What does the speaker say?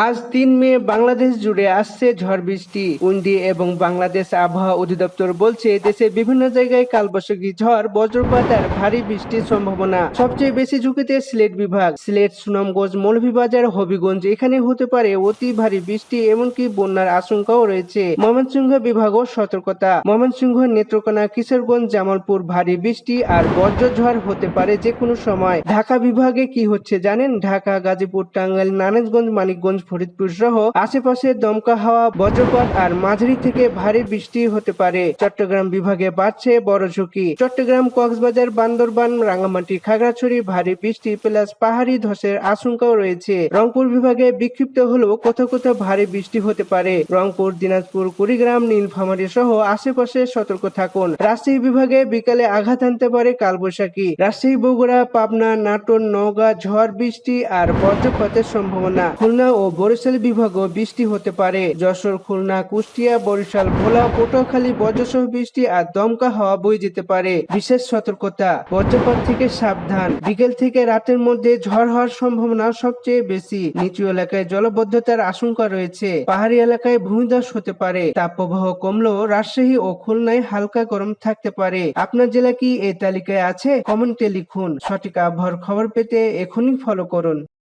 আজ ৩ মে বাংলাদেশ জুড়ে আসছে ঝড় বৃষ্টি। উন্ডি এবং বাংলাদেশ আবহাওয়া অধিদপ্তর বলছে দেশের বিভিন্ন জায়গায় কালবৈশাখী ঝড়, বজ্রপাত আর ভারী বৃষ্টির সম্ভাবনা। সবচেয়ে বেশি ঝুঁকিতে সিলেট বিভাগ। সিলেট, সুনামগঞ্জ, মৌলভীবাজার, হবিগঞ্জ এখানে হতে পারে অতি ভারী বৃষ্টি, এমনকি বন্যার আশঙ্কাও রয়েছে। ময়মনসিংহ বিভাগও সতর্কতা। ময়মনসিংহ, নেত্রকোনা, কিশোরগঞ্জ, জামালপুর ভারী বৃষ্টি আর বজ্রঝড় হতে পারে যে কোনো সময়। ঢাকা বিভাগে কি হচ্ছে জানেন? ঢাকা, গাজীপুর, টাঙ্গাইল, নারায়ণগঞ্জ, মানিকগঞ্জ, ফরিদপুর সহ আশেপাশে দমকা হাওয়া, বজ্রপাত আর মাঝারি থেকে ভারী বৃষ্টি হতে পারে। চট্টগ্রাম বিভাগে বাড়ছে বড় ঝুঁকি। চট্টগ্রাম, কক্সবাজার, বান্দরবান, রাঙ্গামাটি, খাগড়াছড়ি ভারী বৃষ্টি প্লাস পাহাড়ি ধসের আশঙ্কাও রয়েছে। রংপুর বিভাগে বিক্ষিপ্ত হলেও কোথাও কোথাও ভারী বৃষ্টি হতে পারে। রংপুর, দিনাজপুর, কুড়িগ্রাম, নীলফামারী সহ আশেপাশে সতর্ক থাকুন। রাজশাহী বিভাগে বিকালে আঘাত আনতে পারে কালবৈশাখী। রাজশাহী, বগুড়া, পাবনা, নাটোর, নওগাঁ ঝড় বৃষ্টি আর বজ্রপাতের সম্ভাবনা। খুলনা ও বরিশাল বিভাগও বৃষ্টি হতে পারে। যশোর, খুলনা, কুষ্টিয়া, বরিশাল, ভোলা, পটুয়াখালী বজ্রসহ বৃষ্টি আর দমকা হাওয়া বয়ে যেতে পারে। বিশেষ সতর্কতা, বজ্রপাত থেকে সাবধান। বিকেল থেকে রাতের মধ্যে ঝড় হওয়ার সম্ভাবনা সবচেয়ে বেশি। নিচু এলাকায় জলবদ্ধতার আশঙ্কা রয়েছে। পাহাড়ি এলাকায় ভূমিধস হতে পারে। তাপপ্রবাহ কমলেও রাজশাহী ও খুলনায় হালকা গরম থাকতে পারে। আপনার জেলা কি এই তালিকায় আছে? কমেন্টে লিখুন। সঠিক আবহাওয়ার খবর পেতে এখনই ফলো করুন।